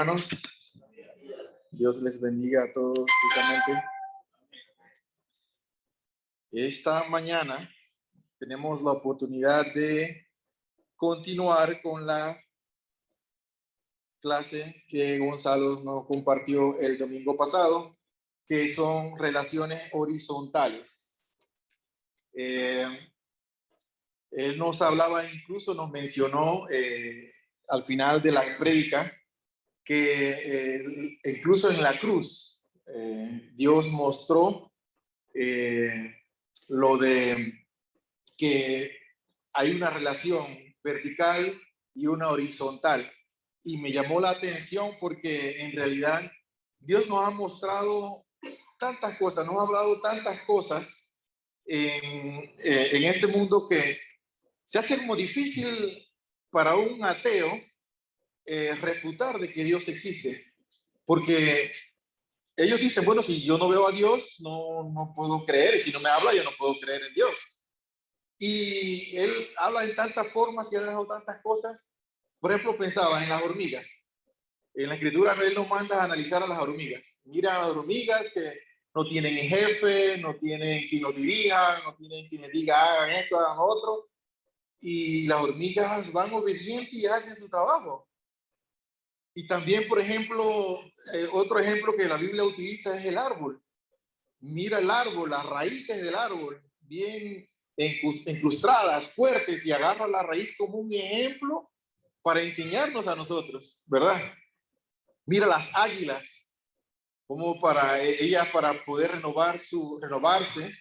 hermanos. Dios les bendiga a todos justamente. Esta mañana tenemos la oportunidad de continuar con la clase que Gonzalo nos compartió el domingo pasado, que son relaciones horizontales. Él nos hablaba, incluso nos mencionó al final de la prédica, que incluso en la cruz Dios mostró lo de que hay una relación vertical y una horizontal. Y me llamó la atención porque en realidad Dios nos ha mostrado tantas cosas, nos ha hablado tantas cosas en este mundo que se hace como difícil para un ateo refutar de que Dios existe. Porque ellos dicen, bueno, si yo no veo a Dios, no puedo creer. Y si no me habla, yo no puedo creer en Dios. Y él habla en tantas formas y ha dejado tantas cosas. Por ejemplo, pensaba en las hormigas. En la escritura él nos manda a analizar a las hormigas. Mira a las hormigas que no tienen jefe, no tienen quien los dirija, no tienen quien les diga hagan esto, hagan otro. Y las hormigas van obedientes y hacen su trabajo. Y también, por ejemplo, otro ejemplo que la Biblia utiliza es el árbol. Mira el árbol, las raíces del árbol, bien incrustadas, fuertes, y agarra la raíz como un ejemplo para enseñarnos a nosotros, ¿verdad? Mira las águilas, como para ella, para poder renovarse,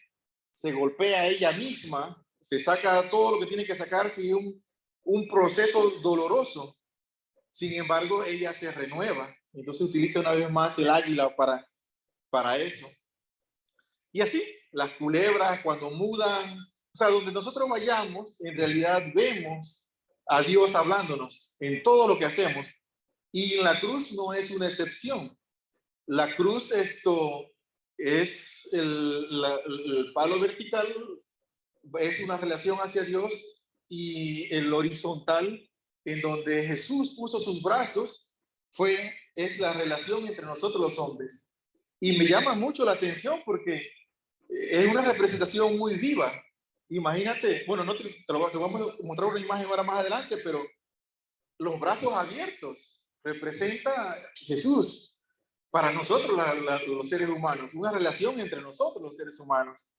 se golpea ella misma, se saca todo lo que tiene que sacarse y un proceso doloroso. Sin embargo, ella se renueva. Entonces utiliza una vez más el águila para eso. Y así, las culebras cuando mudan, o sea, donde nosotros vayamos, en realidad vemos a Dios hablándonos en todo lo que hacemos. Y en la cruz no es una excepción. La cruz, esto es el palo vertical, es una relación hacia Dios, y el horizontal, en donde Jesús puso sus brazos, es la relación entre nosotros los hombres. Y me llama mucho la atención porque es una representación muy viva. Imagínate, bueno, no te vamos a mostrar una imagen ahora más adelante, pero los brazos abiertos representa Jesús para nosotros los seres humanos, una relación entre nosotros los seres humanos.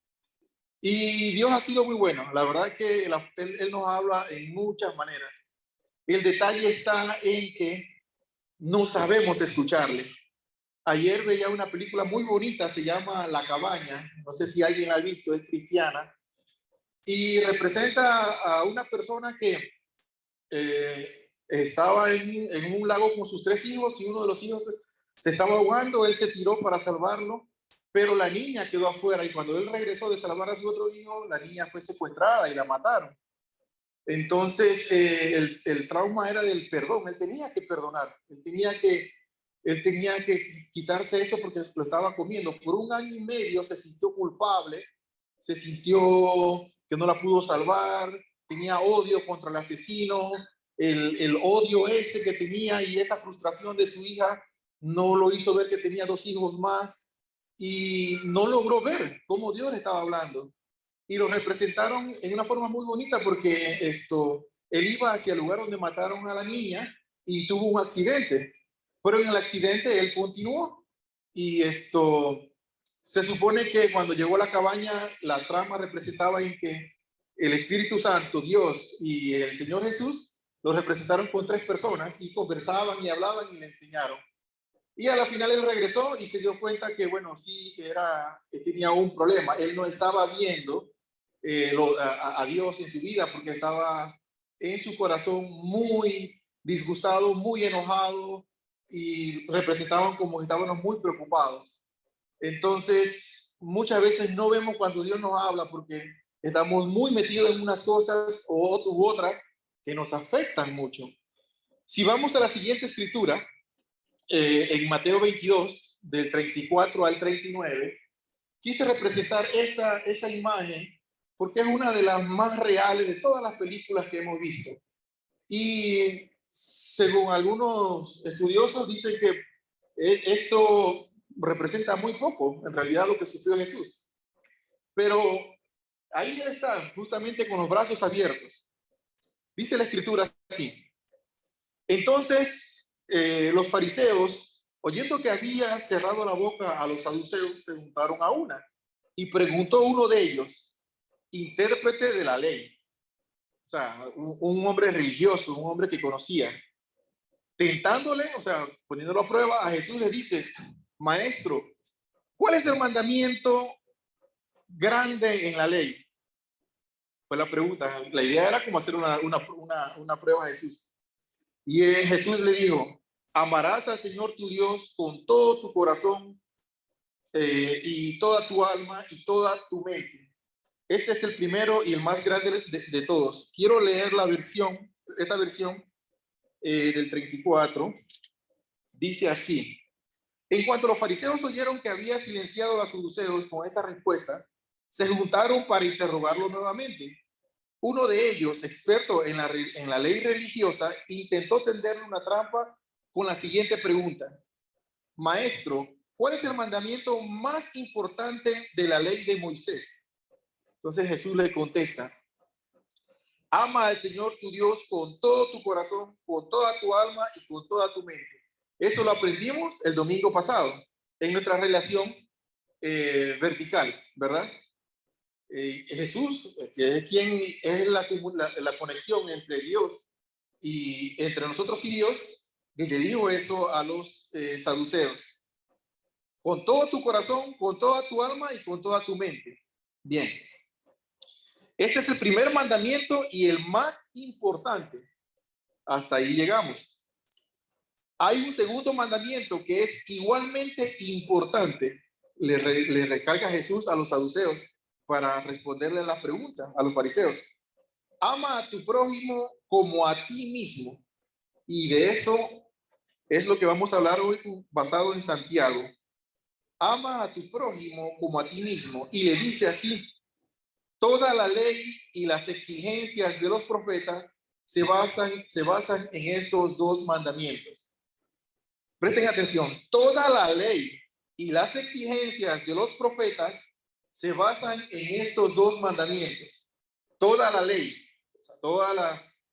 Y Dios ha sido muy bueno. La verdad es que él nos habla en muchas maneras. El detalle está en que no sabemos escucharle. Ayer veía una película muy bonita, se llama La Cabaña. No sé si alguien la ha visto, es cristiana. Y representa a una persona que estaba en un lago con sus 3 hijos y uno de los hijos se estaba ahogando. Él se tiró para salvarlo, pero la niña quedó afuera, y cuando él regresó de salvar a su otro hijo, la niña fue secuestrada y la mataron. Entonces el trauma era del perdón. Él tenía que perdonar, él tenía que quitarse eso porque lo estaba comiendo. Por 1 año y medio se sintió culpable, se sintió que no la pudo salvar, tenía odio contra el asesino. El odio ese que tenía y esa frustración de su hija no lo hizo ver que tenía 2 hijos más, y no logró ver cómo Dios le estaba hablando. Y lo representaron en una forma muy bonita porque él iba hacia el lugar donde mataron a la niña y tuvo un accidente. Pero en el accidente él continuó, y se supone que cuando llegó a la cabaña, la trama representaba en que el Espíritu Santo, Dios y el Señor Jesús lo representaron con 3 personas, y conversaban y hablaban y le enseñaron. Y a la final él regresó y se dio cuenta que, bueno, sí, tenía un problema. Él no estaba viendo a Dios en su vida, porque estaba en su corazón muy disgustado, muy enojado, y representaban como que estábamos muy preocupados. Entonces, muchas veces no vemos cuando Dios nos habla porque estamos muy metidos en unas cosas u otras que nos afectan mucho. Si vamos a la siguiente escritura, en Mateo 22, del 34 al 39, quise representar esa imagen porque es una de las más reales de todas las películas que hemos visto. Y Según algunos estudiosos, dicen que eso representa muy poco, en realidad, lo que sufrió Jesús. Pero ahí él está, justamente con los brazos abiertos. Dice la escritura así. Entonces, los fariseos, oyendo que había cerrado la boca a los saduceos, se juntaron a una. Y preguntó uno de ellos, intérprete de la ley, o sea, un hombre religioso, un hombre que conocía, tentándole, o sea, poniéndolo a prueba, a Jesús le dice, maestro, ¿cuál es el mandamiento grande en la ley? Fue la pregunta. La idea era como hacer una prueba a Jesús. Y Jesús le dijo, amarás al Señor tu Dios con todo tu corazón y toda tu alma y toda tu mente. Este es el primero y el más grande de todos. Quiero leer esta versión del 34. Dice así. En cuanto los fariseos oyeron que había silenciado a los saduceos con esta respuesta, se juntaron para interrogarlo nuevamente. Uno de ellos, experto en la ley religiosa, intentó tenderle una trampa con la siguiente pregunta. Maestro, ¿cuál es el mandamiento más importante de la ley de Moisés? Entonces Jesús le contesta, ama al Señor tu Dios con todo tu corazón, con toda tu alma y con toda tu mente. Eso lo aprendimos el domingo pasado en nuestra relación vertical, ¿verdad? Jesús, que es quien es la conexión entre Dios y entre nosotros y Dios, y le dijo eso a los saduceos. Con todo tu corazón, con toda tu alma y con toda tu mente. Bien. Este es el primer mandamiento y el más importante. Hasta ahí llegamos. Hay un segundo mandamiento que es igualmente importante. Le recarga Jesús a los saduceos para responderle a la pregunta a los fariseos. Ama a tu prójimo como a ti mismo. Y de eso es lo que vamos a hablar hoy basado en Santiago. Ama a tu prójimo como a ti mismo. Y le dice así, toda la ley y las exigencias de los profetas se basan en estos dos mandamientos. Presten atención, toda la ley y las exigencias de los profetas se basan en estos dos mandamientos. Toda la ley, o sea,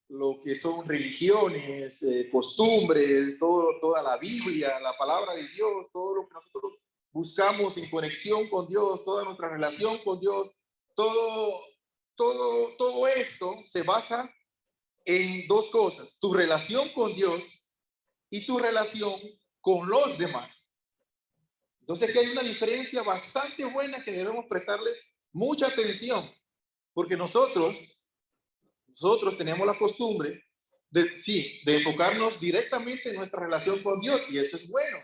lo que son religiones, costumbres, toda la Biblia, la palabra de Dios, todo lo que nosotros buscamos en conexión con Dios, toda nuestra relación con Dios, todo esto se basa en dos cosas, tu relación con Dios y tu relación con los demás. Entonces que hay una diferencia bastante buena que debemos prestarle mucha atención, porque nosotros tenemos la costumbre de enfocarnos directamente en nuestra relación con Dios, y eso es bueno,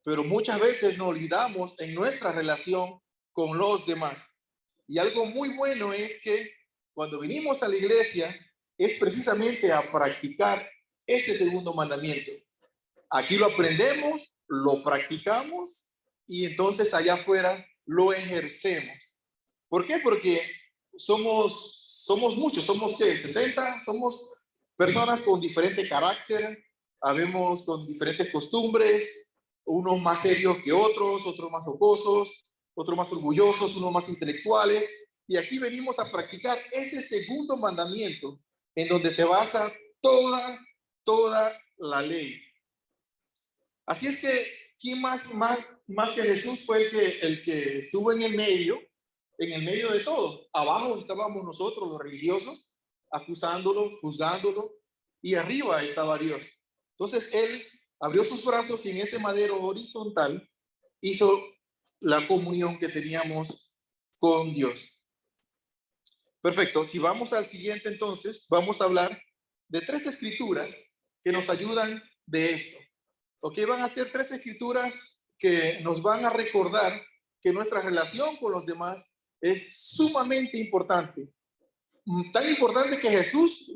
pero muchas veces nos olvidamos en nuestra relación con los demás. Y algo muy bueno es que cuando venimos a la iglesia es precisamente a practicar ese segundo mandamiento. Aquí lo aprendemos, lo practicamos y entonces allá afuera lo ejercemos. ¿Por qué? Porque somos muchos, somos ¿qué? 60, somos personas con diferente carácter, habemos con diferentes costumbres, unos más serios que otros más jocosos, otros más orgullosos, unos más intelectuales. Y aquí venimos a practicar ese segundo mandamiento en donde se basa toda la ley. Así es que, ¿quién más que Jesús fue el que estuvo en el medio de todo? Abajo estábamos nosotros, los religiosos, acusándolo, juzgándolo, y arriba estaba Dios. Entonces, Él abrió sus brazos y en ese madero horizontal hizo la comunión que teníamos con Dios. Perfecto. Si vamos al siguiente, entonces, vamos a hablar de 3 escrituras que nos ayudan de esto. Ok, van a ser 3 escrituras que nos van a recordar que nuestra relación con los demás es sumamente importante. Tan importante que Jesús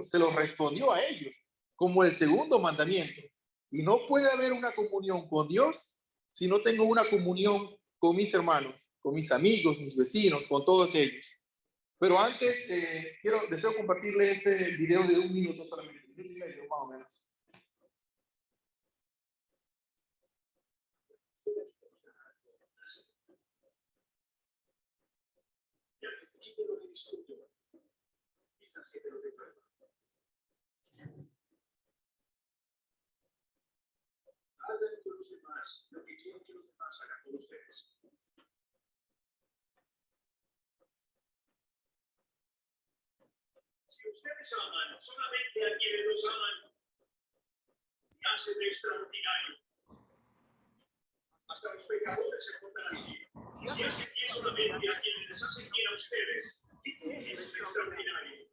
se lo respondió a ellos como el segundo mandamiento. Y no puede haber una comunión con Dios si no tengo una comunión con mis hermanos, con mis amigos, mis vecinos, con todos ellos. Pero antes, deseo compartirle este video de 1 minuto solamente. más o menos. Hagan con los demás lo que quieren que los demás hagan con ustedes. Si ustedes aman solamente a quienes los aman, hacen extraordinario. Hasta los pecadores se portan así. Si hacen bien solamente a quienes les hacen bien a ustedes, es extraordinario.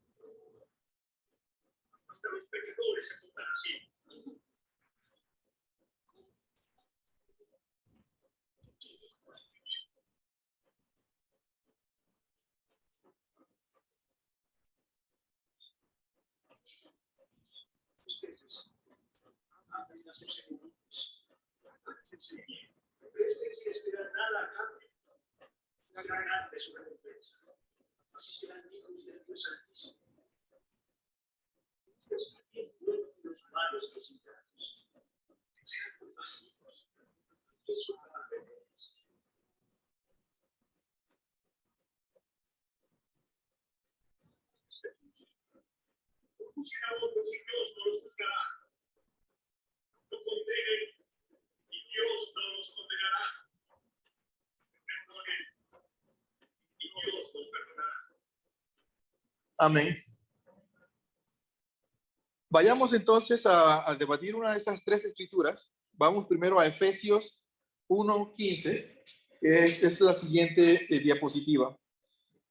Hasta los pecadores se portan así. Ustedes sin esperar nada a cambio. La grande es una recompensa. Así serán hijos del Dios Altísimo. Ustedes también fueron los malos y los ingratos. Sean compasivos. Ustedes son rebeldes. No juzguen a otros y Dios no los juzgará. No condenen y Dios no los condenará. Perdonen y Dios los perdonará. Amén. Vayamos entonces a debatir una de esas tres escrituras. Vamos primero a Efesios 1:15, es la siguiente diapositiva.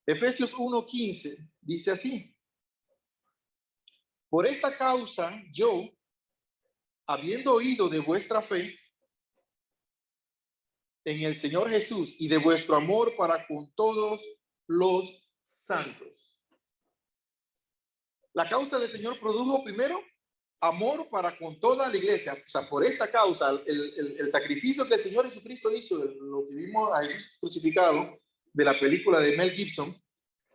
Efesios 1:15 dice así: por esta causa yo, habiendo oído de vuestra fe en el Señor Jesús y de vuestro amor para con todos los santos. La causa del Señor produjo primero amor para con toda la iglesia. O sea, por esta causa, el sacrificio que el Señor Jesucristo hizo, lo que vimos a Jesús crucificado de la película de Mel Gibson,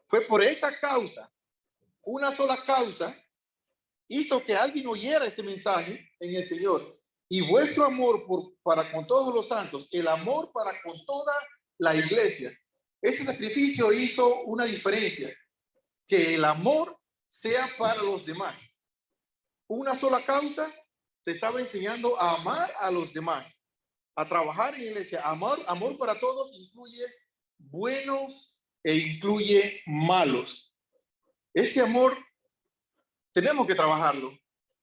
fue por esa causa, una sola causa, hizo que alguien oyera ese mensaje en el Señor. Y vuestro amor para con todos los santos, el amor para con toda la iglesia. Ese sacrificio hizo una diferencia, que el amor sea para los demás. Una sola causa te estaba enseñando a amar a los demás, a trabajar en la iglesia. Amor para todos incluye buenos e incluye malos. Ese amor tenemos que trabajarlo.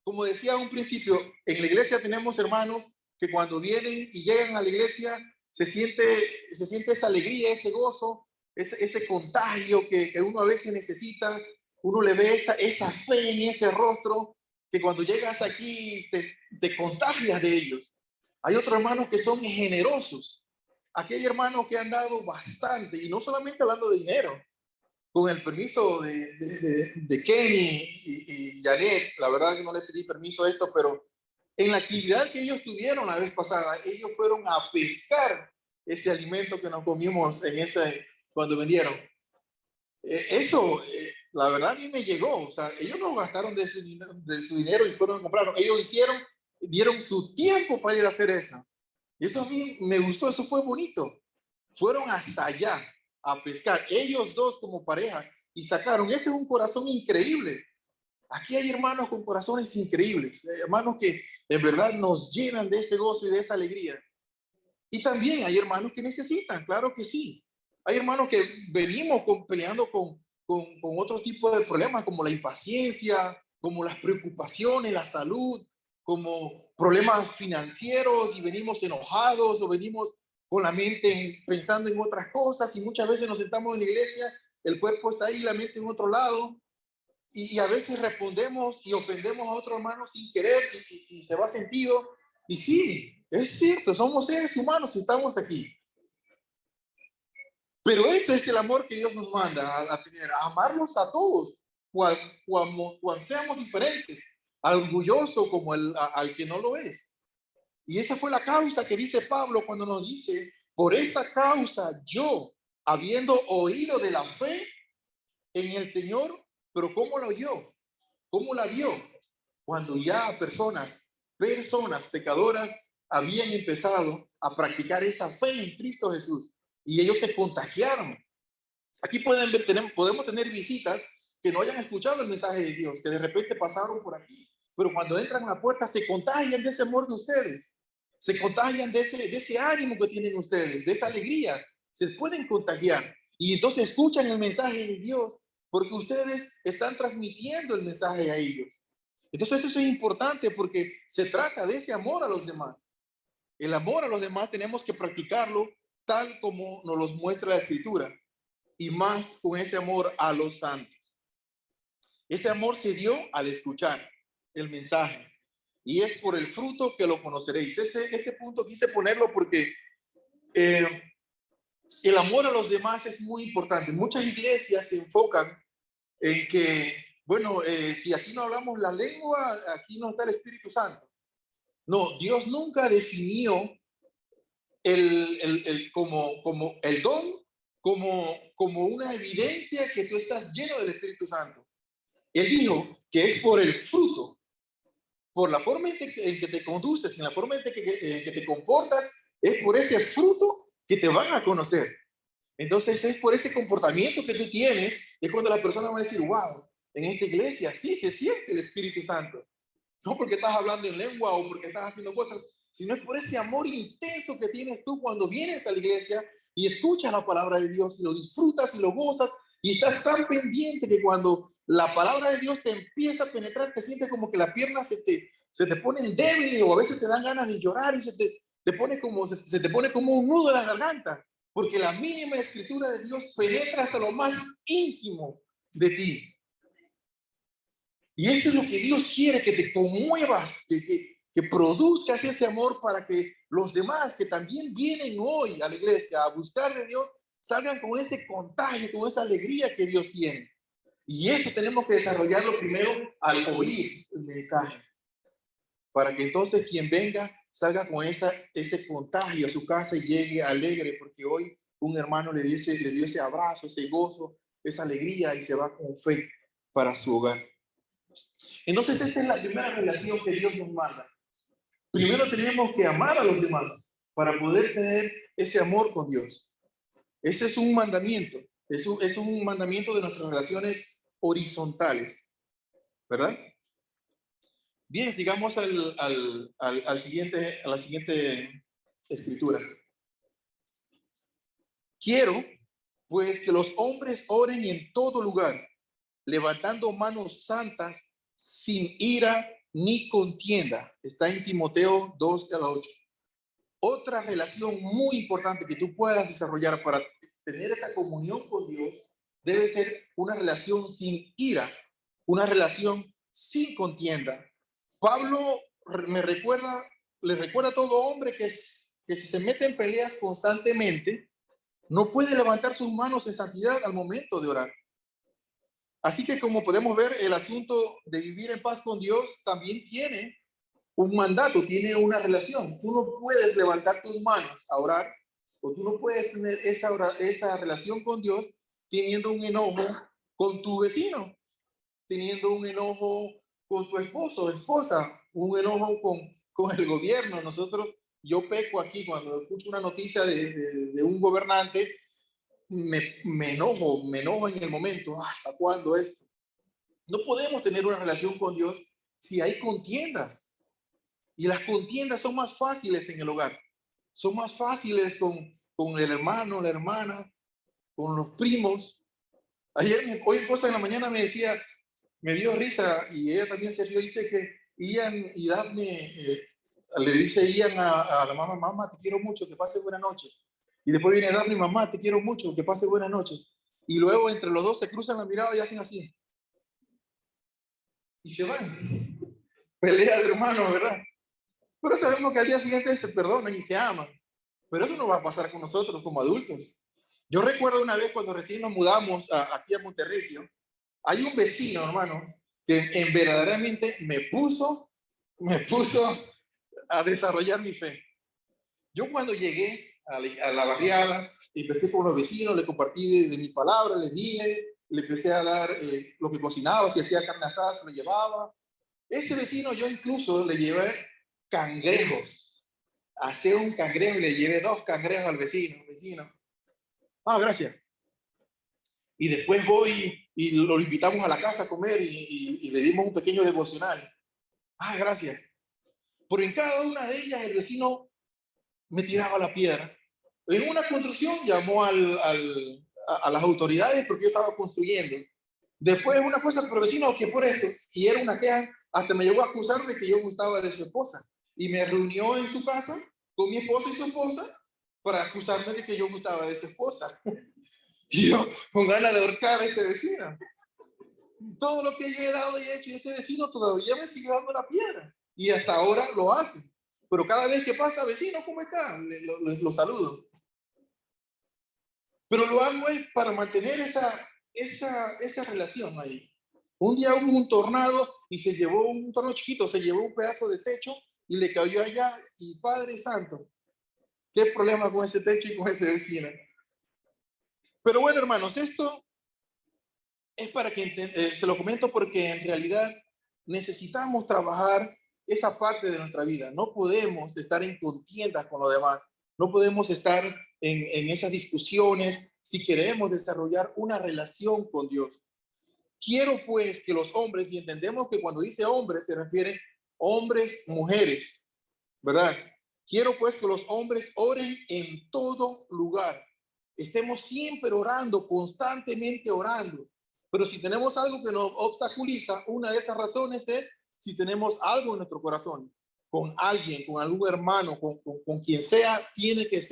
Como decía a un principio, en la iglesia tenemos hermanos que cuando vienen y llegan a la iglesia se siente esa alegría, ese gozo, ese contagio que uno a veces necesita. Uno le ve esa fe en ese rostro que cuando llegas aquí te contagias de ellos. Hay otros hermanos que son generosos. Aquí hay hermanos que han dado bastante, y no solamente hablando de dinero. Con el permiso de Kenny y Janet, la verdad que no les pedí permiso a esto, pero en la actividad que ellos tuvieron la vez pasada, ellos fueron a pescar ese alimento que nos comimos cuando vendieron. Eso, la verdad a mí me llegó. O sea, ellos no gastaron de su dinero y fueron a comprarlo. Ellos dieron su tiempo para ir a hacer eso. Y eso a mí me gustó, eso fue bonito. Fueron hasta allá a pescar, ellos dos como pareja, y sacaron. Ese es un corazón increíble. Aquí hay hermanos con corazones increíbles, hermanos que en verdad nos llenan de ese gozo y de esa alegría. Y también hay hermanos que necesitan, claro que sí. Hay hermanos que venimos peleando con otro tipo de problemas, como la impaciencia, como las preocupaciones, la salud, como problemas financieros, y venimos enojados o venimos con la mente pensando en otras cosas, y muchas veces nos sentamos en la iglesia, el cuerpo está ahí, la mente en otro lado, y a veces respondemos y ofendemos a otro hermano sin querer, y se va sentido. Y sí, es cierto, somos seres humanos y estamos aquí. Pero ese es el amor que Dios nos manda a tener, a amarnos a todos, cual seamos diferentes, al orgulloso como al que no lo es. Y esa fue la causa que dice Pablo cuando nos dice: por esta causa yo, habiendo oído de la fe en el Señor. Pero ¿cómo lo oyó? ¿Cómo la vio? cuando ya personas pecadoras habían empezado a practicar esa fe en Cristo Jesús y ellos se contagiaron. Aquí podemos tener visitas que no hayan escuchado el mensaje de Dios, que de repente pasaron por aquí, pero cuando entran a la puerta se contagian de ese amor de ustedes, se contagian de ese ánimo que tienen ustedes, de esa alegría, se pueden contagiar y entonces escuchan el mensaje de Dios porque ustedes están transmitiendo el mensaje a ellos. Entonces eso es importante porque se trata de ese amor a los demás. El amor a los demás tenemos que practicarlo tal como nos los muestra la Escritura y más con ese amor a los santos. Ese amor se dio al escuchar el mensaje y es por el fruto que lo conoceréis. Este punto quise ponerlo porque el amor a los demás es muy importante. Muchas iglesias se enfocan en que, bueno, si aquí no hablamos la lengua, aquí no está el Espíritu Santo. No, Dios nunca definió como el don, como una evidencia que tú estás lleno del Espíritu Santo. Él dijo que es por el fruto, por la forma en que te conduces, en la forma en que te comportas, es por ese fruto que te van a conocer. Entonces es por ese comportamiento que tú tienes, es cuando la persona va a decir, wow, en esta iglesia sí se siente el Espíritu Santo. No porque estás hablando en lengua o porque estás haciendo cosas, sino es por ese amor intenso que tienes tú cuando vienes a la iglesia y escuchas la palabra de Dios y lo disfrutas y lo gozas y estás tan pendiente que cuando la palabra de Dios te empieza a penetrar, te sientes como que la pierna se te ponen débil o a veces te dan ganas de llorar y se te pone como un nudo en la garganta, porque la mínima escritura de Dios penetra hasta lo más íntimo de ti. Y eso es lo que Dios quiere, que te conmuevas, que produzcas ese amor para que los demás que también vienen hoy a la iglesia a buscar de Dios salgan con ese contagio, con esa alegría que Dios tiene. Y eso tenemos que desarrollarlo primero al oír el mensaje, para que entonces quien venga salga con ese contagio a su casa y llegue alegre, porque hoy un hermano le dio ese abrazo, ese gozo, esa alegría y se va con fe para su hogar. Entonces esta es la primera relación que Dios nos manda. Primero tenemos que amar a los demás para poder tener ese amor con Dios. Ese es un mandamiento. Es un mandamiento de nuestras relaciones horizontales, ¿verdad? Bien, sigamos a la siguiente escritura. Quiero, pues, que los hombres oren en todo lugar, levantando manos santas, sin ira ni contienda. Está en Timoteo 2:8. Otra relación muy importante que tú puedas desarrollar para tener esa comunión con Dios debe ser una relación sin ira, una relación sin contienda. Pablo le recuerda a todo hombre que si se mete en peleas constantemente, no puede levantar sus manos en santidad al momento de orar. Así que como podemos ver, el asunto de vivir en paz con Dios también tiene un mandato, tiene una relación. Tú no puedes levantar tus manos a orar o tú no puedes tener esa relación con Dios teniendo un enojo con tu vecino, teniendo un enojo con tu esposo o esposa, un enojo con el gobierno. Yo peco aquí cuando escucho una noticia de un gobernante, me enojo en el momento. ¿Hasta cuándo esto? No podemos tener una relación con Dios si hay contiendas. Y las contiendas son más fáciles en el hogar. Son más fáciles con el hermano, la hermana, con los primos. Hoy esposa en la mañana me dio risa y ella también se rió. Dice que Ian y Daphne, le dice Ian a la mamá, te quiero mucho, que pase buena noche. Y después viene Daphne, mamá, te quiero mucho, que pase buena noche. Y luego entre los dos se cruzan la mirada y hacen así. Y se van. Pelea de hermanos, ¿verdad? Pero sabemos que al día siguiente se perdonan y se aman. Pero eso no va a pasar con nosotros como adultos. Yo recuerdo una vez cuando recién nos mudamos aquí a Monterrey, hay un vecino, hermano, que verdaderamente me puso a desarrollar mi fe. Yo cuando llegué a la barriada, empecé con los vecinos, le compartí de mi palabra, le empecé a dar lo que cocinaba, si hacía carne asada, se lo llevaba. Ese vecino yo incluso le llevé cangrejos. Hacé un cangrejo y le llevé 2 cangrejos al vecino. Ah, gracias. Y después voy y lo invitamos a la casa a comer y le dimos un pequeño devocional. Ah, gracias. Pero en cada una de ellas el vecino me tiraba la piedra. En una construcción llamó a las autoridades porque yo estaba construyendo. Después una cosa, pero vecino, que por esto, y era una queja, hasta me llegó a acusar de que yo gustaba de su esposa. Y me reunió en su casa con mi esposa y su esposa para acusarme de que yo gustaba de su esposa. Y yo, con ganas de ahorcar a este vecino. Y todo lo que yo he dado y he hecho, y este vecino todavía me sigue dando la piedra. Y hasta ahora lo hace. Pero cada vez que pasa, vecino, ¿cómo está? Lo saludo. Pero lo hago es para mantener esa relación ahí. Un día hubo un tornado y se llevó un tornado chiquito, se llevó un pedazo de techo y le cayó allá. Y Padre Santo, ¿qué problema con ese techo y con ese vecino? Pero bueno, hermanos, esto es para que se lo comento porque en realidad necesitamos trabajar esa parte de nuestra vida. No podemos estar en contiendas con los demás. No podemos estar en esas discusiones si queremos desarrollar una relación con Dios. Quiero pues que los hombres, y entendemos que cuando dice hombres se refiere hombres, mujeres, ¿verdad? Quiero pues que los hombres oren en todo lugar. Estemos siempre orando, constantemente orando. Pero si tenemos algo que nos obstaculiza, una de esas razones es si tenemos algo en nuestro corazón, con alguien, con algún hermano, con quien sea, tiene que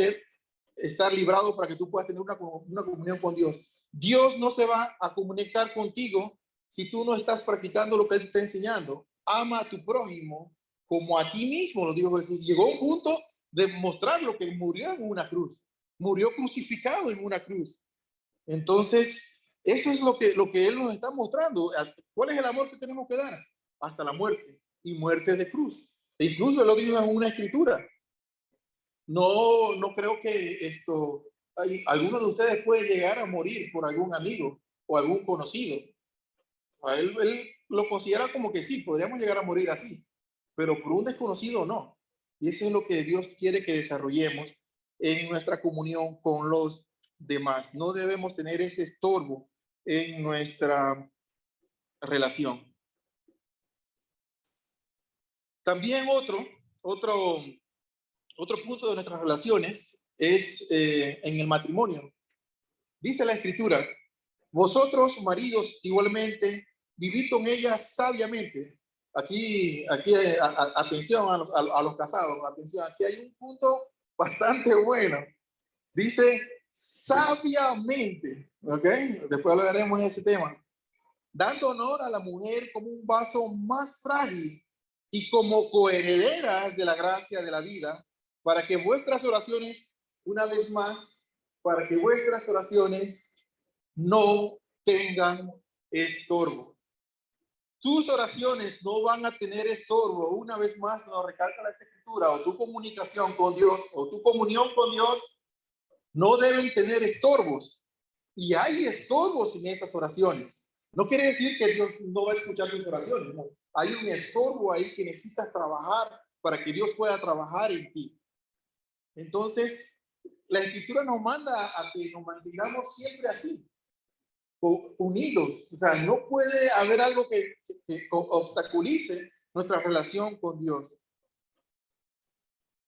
estar librado para que tú puedas tener una comunión con Dios. Dios no se va a comunicar contigo si tú no estás practicando lo que Él te está enseñando. Ama a tu prójimo como a ti mismo, lo dijo Jesús. Llegó a un punto de mostrar lo que murió en una cruz. Murió crucificado en una cruz. Entonces, eso es lo que Él nos está mostrando. ¿Cuál es el amor que tenemos que dar? Hasta la muerte, y muerte de cruz. E incluso lo dijo en una escritura. No creo que alguno de ustedes puede llegar a morir por algún amigo o algún conocido. A él lo considera como que sí, podríamos llegar a morir así, pero por un desconocido no. Y eso es lo que Dios quiere que desarrollemos en nuestra comunión con los demás. No debemos tener ese estorbo en nuestra relación. También otro punto de nuestras relaciones es en el matrimonio. Dice la Escritura, vosotros, maridos, igualmente, vivid con ellas sabiamente. Aquí atención a los casados, atención, aquí hay un punto bastante bueno. Dice sabiamente, ¿ok? Después hablaremos de ese tema. Dando honor a la mujer como un vaso más frágil y como coherederas de la gracia de la vida, para que vuestras oraciones, una vez más, para que vuestras oraciones no tengan estorbo. Tus oraciones no van a tener estorbo. Una vez más nos recalca la Escritura, o tu comunicación con Dios o tu comunión con Dios no deben tener estorbos. Y hay estorbos en esas oraciones. No quiere decir que Dios no va a escuchar tus oraciones. No. Hay un estorbo ahí que necesitas trabajar para que Dios pueda trabajar en ti. Entonces, la Escritura nos manda a que nos mantengamos siempre así, unidos. O sea, no puede haber algo que obstaculice nuestra relación con Dios.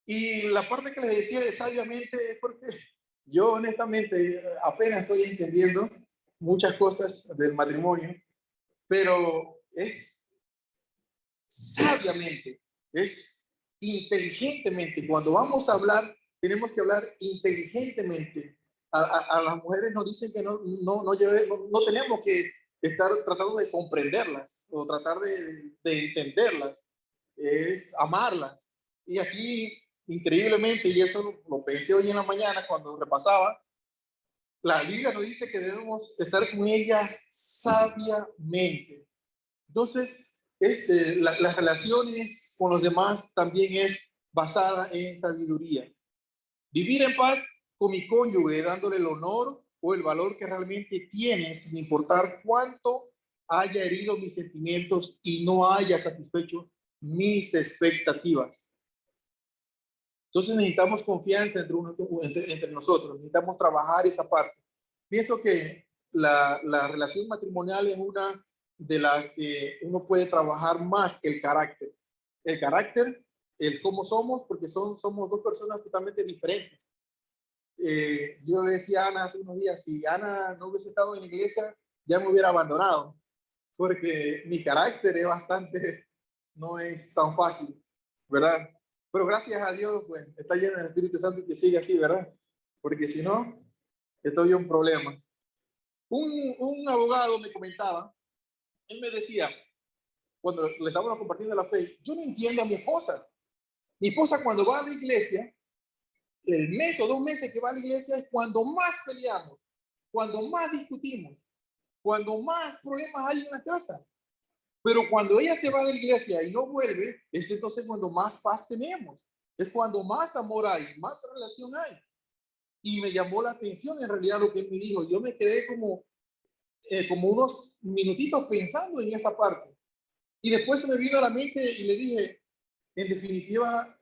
Y la parte que les decía de sabiamente es porque yo honestamente apenas estoy entendiendo muchas cosas del matrimonio, pero es sabiamente, es inteligentemente. Cuando vamos a hablar, tenemos que hablar inteligentemente. A las mujeres nos dicen que no tenemos que estar tratando de comprenderlas o tratar de entenderlas, es amarlas. Y aquí, increíblemente, y eso lo pensé hoy en la mañana cuando repasaba, la Biblia nos dice que debemos estar con ellas sabiamente. Entonces, las relaciones con los demás también es basada en sabiduría. Vivir en paz con mi cónyuge, dándole el honor o el valor que realmente tiene, sin importar cuánto haya herido mis sentimientos y no haya satisfecho mis expectativas. Entonces necesitamos confianza entre nosotros, necesitamos trabajar esa parte. Pienso que la relación matrimonial es una de las que uno puede trabajar más el carácter. El carácter, el cómo somos, porque somos dos personas totalmente diferentes. Yo le decía a Ana hace unos días, si Ana no hubiese estado en la iglesia, ya me hubiera abandonado, porque mi carácter es bastante, no es tan fácil, ¿verdad? Pero gracias a Dios, pues, está lleno del Espíritu Santo y que sigue así, ¿verdad? Porque si no, estoy en problemas. Un abogado me comentaba, él me decía, cuando le estábamos compartiendo la fe, yo no entiendo a mi esposa. Mi esposa cuando va a la iglesia, el mes o 2 meses que va a la iglesia es cuando más peleamos, cuando más discutimos, cuando más problemas hay en la casa. Pero cuando ella se va de la iglesia y no vuelve, es entonces cuando más paz tenemos. Es cuando más amor hay, más relación hay. Y me llamó la atención en realidad lo que él me dijo. Yo me quedé como unos minutitos pensando en esa parte. Y después se me vino a la mente y le dije, en definitiva,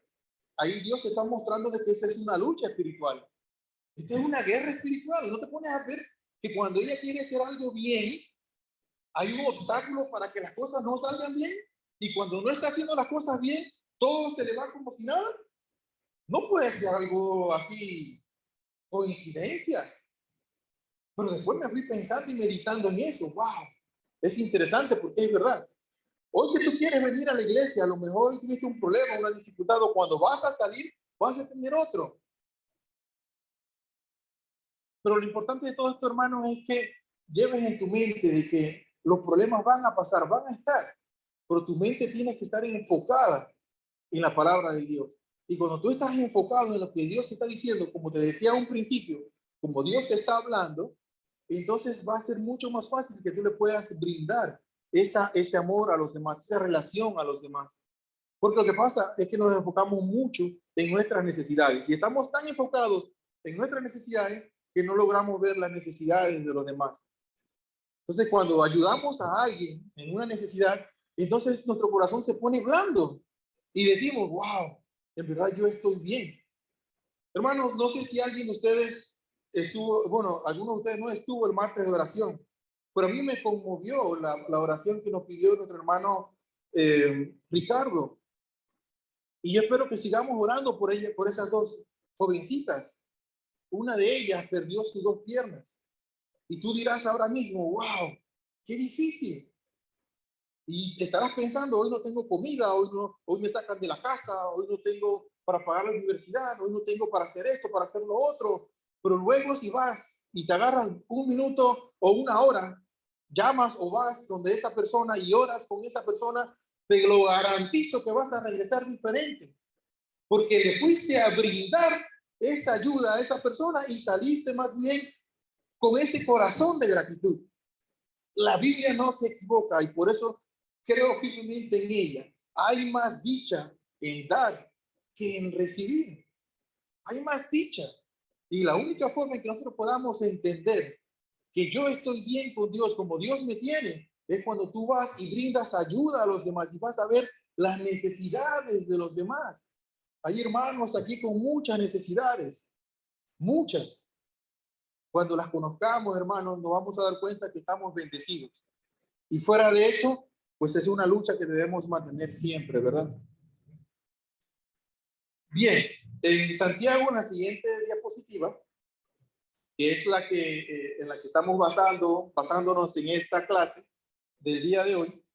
ahí Dios te está mostrando de que esta es una lucha espiritual. Esta es una guerra espiritual. No te pones a ver que cuando ella quiere hacer algo bien, hay un obstáculo para que las cosas no salgan bien. Y cuando no está haciendo las cosas bien, todo se le va como si nada. No puede ser algo así, coincidencia. Pero después me fui pensando y meditando en eso. ¡Wow! Es interesante porque es verdad. Hoy que tú quieres venir a la iglesia, a lo mejor tuviste un problema, una dificultad, o cuando vas a salir, vas a tener otro. Pero lo importante de todo esto, hermano, es que lleves en tu mente de que los problemas van a pasar, van a estar, pero tu mente tiene que estar enfocada en la palabra de Dios. Y cuando tú estás enfocado en lo que Dios te está diciendo, como te decía a un principio, como Dios te está hablando, entonces va a ser mucho más fácil que tú le puedas brindar ese amor a los demás, esa relación a los demás. Porque lo que pasa es que nos enfocamos mucho en nuestras necesidades y estamos tan enfocados en nuestras necesidades que no logramos ver las necesidades de los demás. Entonces, cuando ayudamos a alguien en una necesidad, entonces nuestro corazón se pone blando y decimos, wow, en verdad yo estoy bien. Hermanos, no sé si alguien de ustedes estuvo, bueno, alguno de ustedes no estuvo el martes de oración, pero a mí me conmovió la oración que nos pidió nuestro hermano Ricardo. Y yo espero que sigamos orando por ella, por esas dos jovencitas. Una de ellas perdió sus 2 piernas. Y tú dirás ahora mismo, wow, qué difícil. Y te estarás pensando, hoy no tengo comida, hoy me sacan de la casa, hoy no tengo para pagar la universidad, hoy no tengo para hacer esto, para hacer lo otro. Pero luego si vas y te agarras 1 minuto o 1 hora, llamas o vas donde esa persona y oras con esa persona, te lo garantizo que vas a regresar diferente. Porque le fuiste a brindar esa ayuda a esa persona y saliste más bien con ese corazón de gratitud. La Biblia no se equivoca y por eso creo firmemente en ella. Hay más dicha en dar que en recibir. Hay más dicha. Y la única forma en que nosotros podamos entender que yo estoy bien con Dios, como Dios me tiene, es cuando tú vas y brindas ayuda a los demás y vas a ver las necesidades de los demás. Hay hermanos aquí con muchas necesidades, muchas. Cuando las conozcamos, hermanos, nos vamos a dar cuenta que estamos bendecidos. Y fuera de eso, pues es una lucha que debemos mantener siempre, ¿verdad? Bien, en Santiago, en la siguiente diapositiva, que es en la que estamos basándonos en esta clase del día de hoy,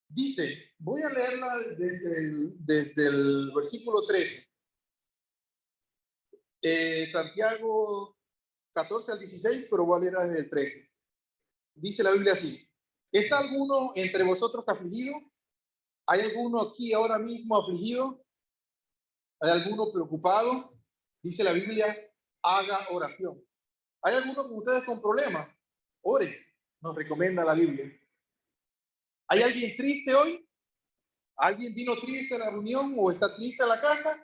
dice, voy a leerla desde el versículo 13. Santiago 14 al 16, pero voy a leer desde el 13. Dice la Biblia así: ¿está alguno entre vosotros afligido? ¿Hay alguno aquí ahora mismo afligido? ¿Hay alguno preocupado? Dice la Biblia, haga oración. ¿Hay alguno con ustedes con problemas? Ore, nos recomienda la Biblia. ¿Hay alguien triste hoy? ¿Alguien vino triste a la reunión o está triste a la casa?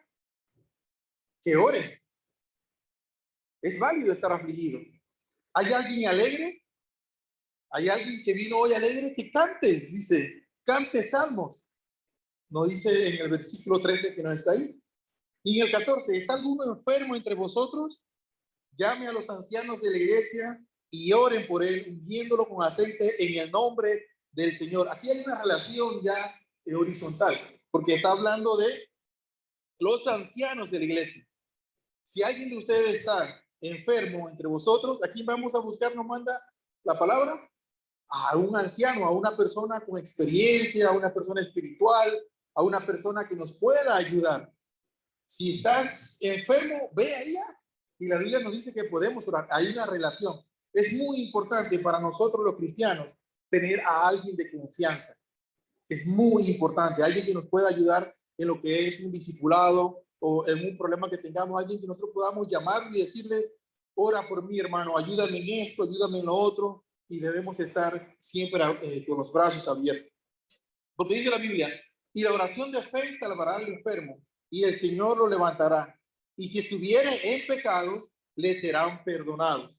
Que ore. Es válido estar afligido. ¿Hay alguien alegre? Hay alguien que vino hoy alegre, que cantes, dice, cante salmos. No dice en el versículo 13 que no está ahí. Y en el 14, ¿está alguno enfermo entre vosotros? Llame a los ancianos de la iglesia y oren por él, ungiéndolo con aceite en el nombre del Señor. Aquí hay una relación ya horizontal, porque está hablando de los ancianos de la iglesia. Si alguien de ustedes está enfermo entre vosotros, aquí vamos a buscar, nos manda la palabra, a un anciano, a una persona con experiencia, a una persona espiritual, a una persona que nos pueda ayudar. Si estás enfermo, ve allá. Y la Biblia nos dice que podemos orar. Hay una relación. Es muy importante para nosotros los cristianos tener a alguien de confianza. Es muy importante, alguien que nos pueda ayudar en lo que es un discipulado o en un problema que tengamos, alguien que nosotros podamos llamar y decirle, ora por mí, hermano, ayúdame en esto, ayúdame en lo otro, y debemos estar siempre con los brazos abiertos. Porque dice la Biblia, y la oración de fe salvará al enfermo, y el Señor lo levantará. Y si estuviere en pecado, le serán perdonados.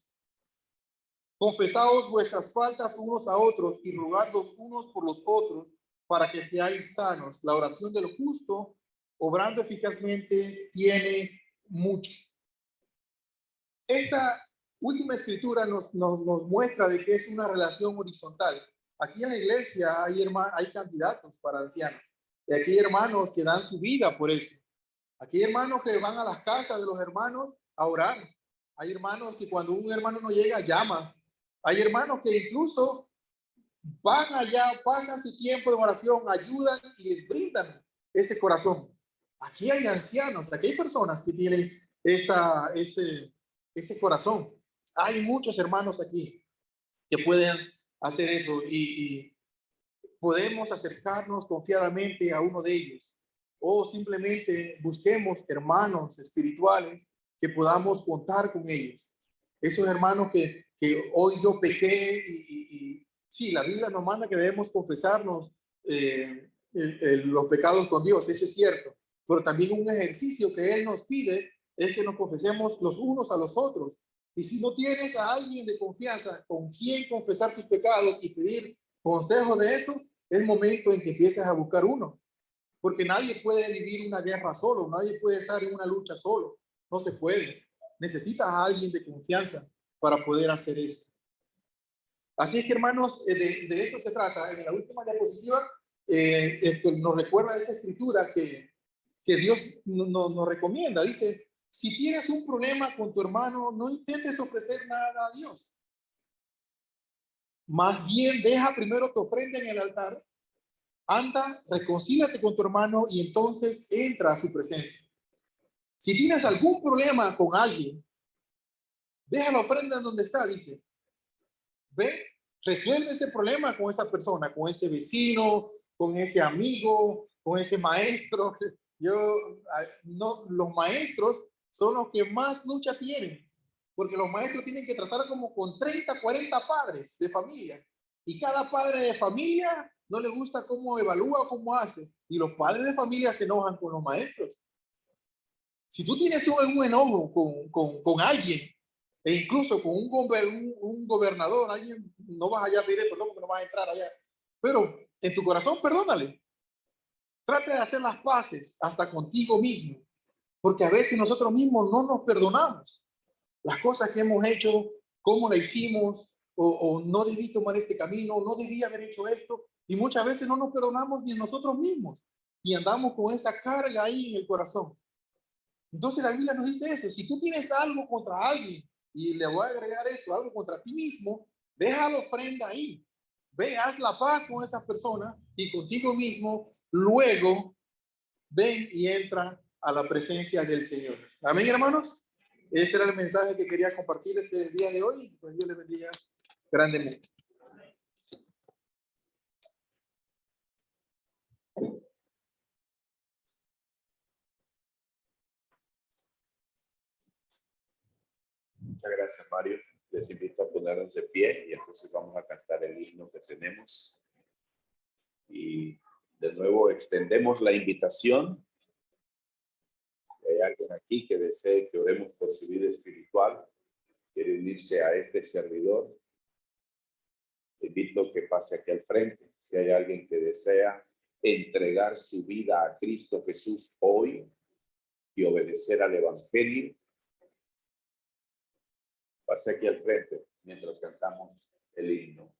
Confesaos vuestras faltas unos a otros y rogad los unos por los otros para que seáis sanos. La oración del justo, obrando eficazmente, tiene mucho. Esta última escritura nos muestra de que es una relación horizontal. Aquí en la iglesia hay candidatos para ancianos. Y aquí hay hermanos que dan su vida por eso. Aquí hay hermanos que van a las casas de los hermanos a orar. Hay hermanos que cuando un hermano no llega, llama. Hay hermanos que incluso van allá, pasan su tiempo de oración, ayudan y les brindan ese corazón. Aquí hay ancianos, aquí hay personas que tienen ese corazón. Hay muchos hermanos aquí que pueden hacer eso y podemos acercarnos confiadamente a uno de ellos o simplemente busquemos hermanos espirituales que podamos contar con ellos. Esos hermanos que hoy yo pequé y sí, la Biblia nos manda que debemos confesarnos los pecados con Dios, eso es cierto, pero también un ejercicio que Él nos pide es que nos confesemos los unos a los otros. Y si no tienes a alguien de confianza con quien confesar tus pecados y pedir consejo de eso, es momento en que empieces a buscar uno. Porque nadie puede vivir una guerra solo, nadie puede estar en una lucha solo. No se puede. Necesitas a alguien de confianza para poder hacer eso. Así es que, hermanos, de esto se trata. En la última diapositiva nos recuerda esa escritura que Dios nos recomienda. Dice, si tienes un problema con tu hermano, no intentes ofrecer nada a Dios. Más bien, deja primero tu ofrenda en el altar. Anda, reconcíliate con tu hermano y entonces entra a su presencia. Si tienes algún problema con alguien, deja la ofrenda en donde está, dice. Ve, resuelve ese problema con esa persona, con ese vecino, con ese amigo, con ese maestro. No, los maestros son los que más lucha tienen, porque los maestros tienen que tratar como con 30, 40 padres de familia, y cada padre de familia no le gusta cómo evalúa o cómo hace, y los padres de familia se enojan con los maestros. Si tú tienes algún enojo con alguien, e incluso con un gobernador, alguien, no vas allá a pedir perdón porque no vas a entrar allá, pero en tu corazón perdónale. Trate de hacer las paces hasta contigo mismo, porque a veces nosotros mismos no nos perdonamos. Las cosas que hemos hecho, cómo la hicimos, o no debí tomar este camino, no debí haber hecho esto, y muchas veces no nos perdonamos ni nosotros mismos, y andamos con esa carga ahí en el corazón. Entonces la Biblia nos dice eso, si tú tienes algo contra alguien, y le voy a agregar eso, algo contra ti mismo, deja la ofrenda ahí. Ve, haz la paz con esa persona y contigo mismo, luego ven y entra a la presencia del Señor. Amén, hermanos. Ese era el mensaje que quería compartir este día de hoy. Pues Dios les bendiga grandemente. Muchas gracias, Mario. Les invito a ponernos de pie y entonces vamos a cantar el himno que tenemos. Y de nuevo extendemos la invitación. Si hay alguien aquí que desee que oremos por su vida espiritual, quiere unirse a este servidor, Te invito a que pase aquí al frente. Si hay alguien que desea entregar su vida a Cristo Jesús hoy y obedecer al Evangelio, pase aquí al frente mientras cantamos el himno.